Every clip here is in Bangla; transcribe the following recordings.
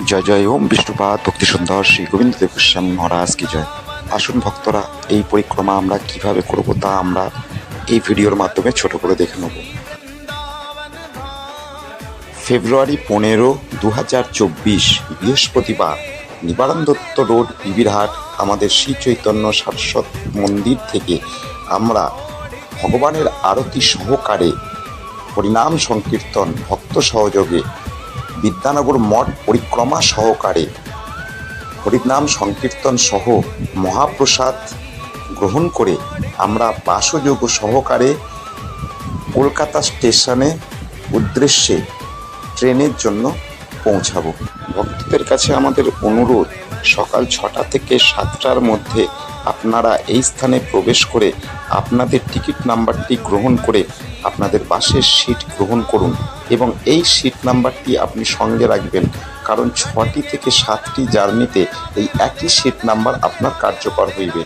জয় জয় ওম বিষ্ণুপাদ ভক্তি সুন্দর শ্রী গোবিন্দদেব গোস্বামী মহারাজ কি জয়। আসুন ভক্তরা, এই পরিক্রমা আমরা কিভাবে করব তা আমরা এই ভিডিওর মাধ্যমে ছোট করে দেখে নেব। ফেব্রুয়ারি 15, 2024 বৃহস্পতিবার, নিবারণ দত্ত রোড, বিবিরহাট, আমাদের শ্রী চৈতন্য সারস্বত মন্দির থেকে আমরা ভগবানের আরতি সহকারে হরিনাম সংকীর্তন ভক্ত সহযোগে বিদ্যানগর মঠ পরিক্রমা সহকারে হরিনাম সংকীর্তন সহ মহাপ্রসাদ গ্রহণ করে আমরা বাসযোগ সহকারে কলকাতা স্টেশনে উদ্দেশ্যে ট্রেনের জন্য পৌঁছাবো। ভক্তদের কাছে আমাদের অনুরোধ, সকাল 6টা থেকে 7টার মধ্যে আপনারা এই স্থানে প্রবেশ করে আপনাদের টিকিট নাম্বারটি গ্রহণ করে আপনাদের বাসের সিট গ্রহণ করুন এবং এই সিট নাম্বারটি আপনি সঙ্গে রাখবেন, কারণ 6টি থেকে 7টি জার্নিতে এই একই সিট নাম্বার আপনার কার্যকর হইবে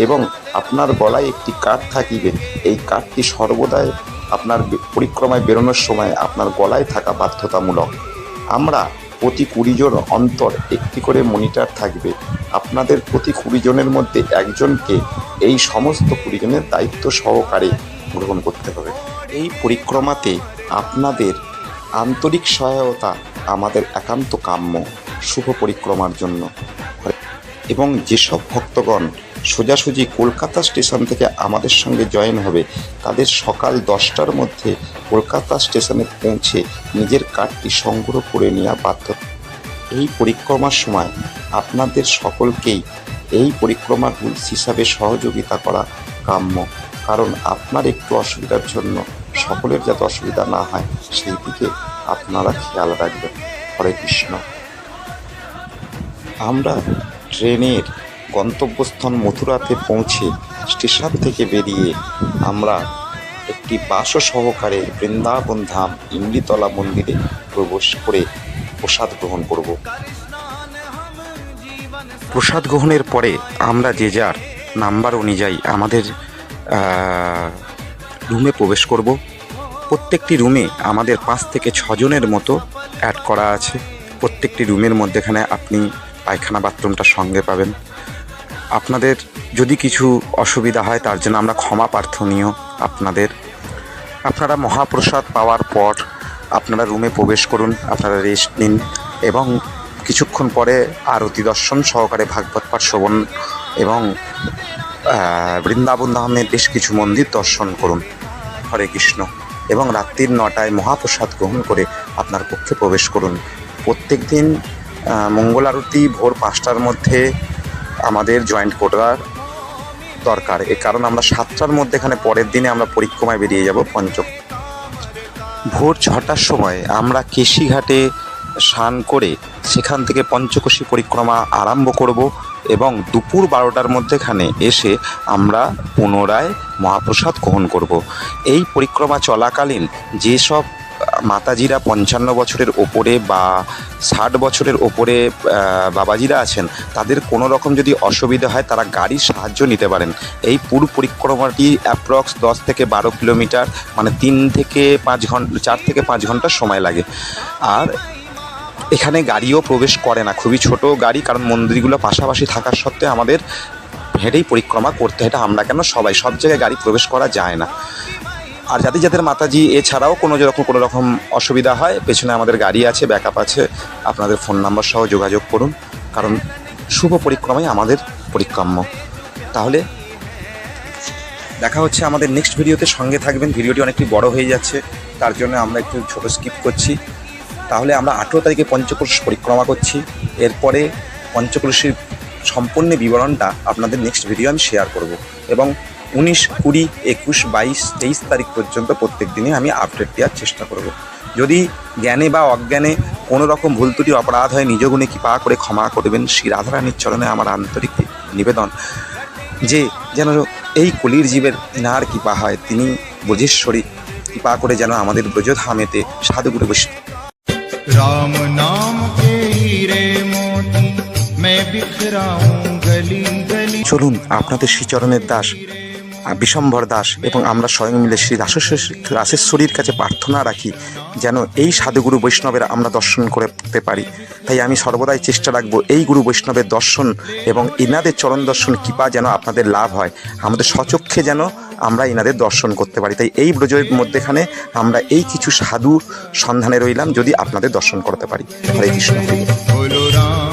এবং আপনার গলায় একটি কার্ড থাকিবে। এই কার্ডটি সর্বদাই আপনার পরিক্রমায় বেরোনোর সময় আপনার গলায় থাকা বাধ্যতামূলক। আমরা প্রতি 20 জন অন্তর একটি করে মনিটর থাকবে। আপনাদের প্রতি 20 জনের মধ্যে একজনকে এই সমস্ত 20 জনের দায়িত্ব সহকারে গ্রহণ করতে হবে। এই পরিক্রমাতে আপনাদের আন্তরিক সহায়তা আমাদের একান্ত কাম্য শুভ পরিক্রমার জন্য। এবং যেসব ভক্তগণ সোজাসুজি কলকাতা স্টেশন থেকে আমাদের সঙ্গে জয়েন হবে, তাদের সকাল 10টার মধ্যে কলকাতা স্টেশনে পৌঁছে নিজের কার্ডটি সংগ্রহ করে নেওয়া বাধ্য। এই পরিক্রমার সময় আপনাদের সকলকেই এই পরিক্রমার রুলস হিসাবে সহযোগিতা করা কাম্য, কারণ আপনার একটু অসুবিধার জন্য সকলের যাতে অসুবিধা না হয় সেই দিকে আপনারা খেয়াল রাখবেন। হরে কৃষ্ণ। আমরা ট্রেনের গন্তব্যস্থান মথুরাতে পৌঁছে স্টেশন থেকে বেরিয়ে আমরা একটি বাস সহকারে বৃন্দাবন ধাম ইমলিতলা মন্দিরে প্রবেশ করে প্রসাদ গ্রহণ করব। প্রসাদ গ্রহণের পরে আমরা যে যার নাম্বার অনুযায়ী আমাদের রুমে প্রবেশ করব। প্রত্যেকটি রুমে আমাদের 5 থেকে 6 জনের মতো অ্যাড করা আছে। প্রত্যেকটি রুমের মধ্যেখানে আপনি পায়খানা বাথরুমটা সঙ্গে পাবেন। আপনাদের যদি কিছু অসুবিধা হয় তার জন্য আমরা ক্ষমা প্রার্থনীয়। আপনারা মহাপ্রসাদ পাওয়ার পর আপনারা রুমে প্রবেশ করুন, আপনারা রেস্ট নিন এবং কিছুক্ষণ পরে আরতি দর্শন সহকারে ভাগবত পাঠ শ্রবণ এবং বৃন্দাবন ধামের বেশ কিছু মন্দির দর্শন করুন। হরে কৃষ্ণ। এবং রাত্রির 9টায় মহাপ্রসাদ গ্রহণ করে আপনার কক্ষে প্রবেশ করুন। প্রত্যেক দিন মঙ্গল আরতি ভোর 5টার মধ্যে আমাদের জয়েন্ট করার দরকার। এ কারণ আমরা 7টার মধ্যে এখানে পরের দিনে আমরা পরিক্রমায় বেরিয়ে যাব ভোর 6টার সময় আমরা কেশিঘাটে স্নান করে সেখান থেকে পঞ্চকোশী পরিক্রমা আরম্ভ করব এবং দুপুর 12টার মধ্যেখানে এসে আমরা পুনরায় মহাপ্রসাদ গ্রহণ করব। এই পরিক্রমা চলাকালীন যেসব মাতাজিরা 55 বছরের ওপরে বা 60 বছরের ওপরে বাবাজিরা আছেন, তাদের কোনো রকম যদি অসুবিধা হয় তারা গাড়ির সাহায্য নিতে পারেন। এই পুরো পরিক্রমাটি অ্যাপ্রক্স 10 থেকে 12 কিলোমিটার, মানে 4 থেকে 5 ঘন্টা সময় লাগে। আর এখানে গাড়িও প্রবেশ করে না, খুবই ছোট গাড়ি, কারণ মন্দিরগুলো পাশাপাশি থাকার সত্ত্বে আমাদের হেঁটেই পরিক্রমা করতে হয়। এটা আমরা কেন, সব জায়গায় গাড়ি প্রবেশ করা যায় না। আর যাদের মাতাজি এছাড়াও কোনো রকম অসুবিধা হয়, পেছনে আমাদের গাড়ি আছে, ব্যাকআপ আছে, আপনাদের ফোন নাম্বার সহ যোগাযোগ করুন, কারণ শুভ পরিক্রমাই আমাদের পরিক্রম্য। তাহলে দেখা হচ্ছে আমাদের নেক্সট ভিডিওতে, সঙ্গে থাকবেন। ভিডিওটি অনেকটি বড় হয়ে যাচ্ছে, তার জন্য আমরা একটু ছোট স্কিপ করছি। তাহলে আমরা 18 তারিখে পঞ্চকোশ পরিক্রমা করছি। এরপরে পঞ্চকোশীর সম্পূর্ণ বিবরণটা আপনাদের নেক্সট ভিডিও আমি শেয়ার করব এবং 19, 20, 21, 22, 23 তারিখ পর্যন্ত প্রত্যেক দিনে আমি আপডেট দেওয়ার চেষ্টা করব। যদি জ্ঞানে বা অজ্ঞানে কোনো রকম ভুল ত্রুটি অপরাধ হয়, নিজ গুণে কৃপা করে ক্ষমা করবেন। শ্রী রাধারানীর চরণে আমার আন্তরিক নিবেদন যে যেন এই কলির জীবের ইনার কৃপা হয়, তিনি ব্রজেশ্বরী কৃপা করে যেন আমাদের ব্রজধামেতে সাধুগুরু বসে। राम नाम के हीरे मोती मैं बिखराऊं गली गली। চলুন আপনাদের শ্রীচরণের দাস বিশম্বর দাস এবং আমরা স্বয়ং মিলে শ্রী রাসেশ্বরীর কাছে প্রার্থনা রাখি যেন এই সাধুগুরু বৈষ্ণবের আমরা দর্শন করতে পারি। তাই আমি সর্বদাই চেষ্টা রাখবো এই গুরু বৈষ্ণবের দর্শন এবং এনাদের চরণ দর্শন কৃপা যেন আপনাদের লাভ হয়, আমাদের স্বচক্ষে যেন আমরা এনাদের দর্শন করতে পারি। তাই এই ব্রজের মধ্যেখানে আমরা এই কিছু সাধু সন্ধানে রইলাম, যদি আপনাদের দর্শন করতে পারি। হরে কৃষ্ণ। बोलो राम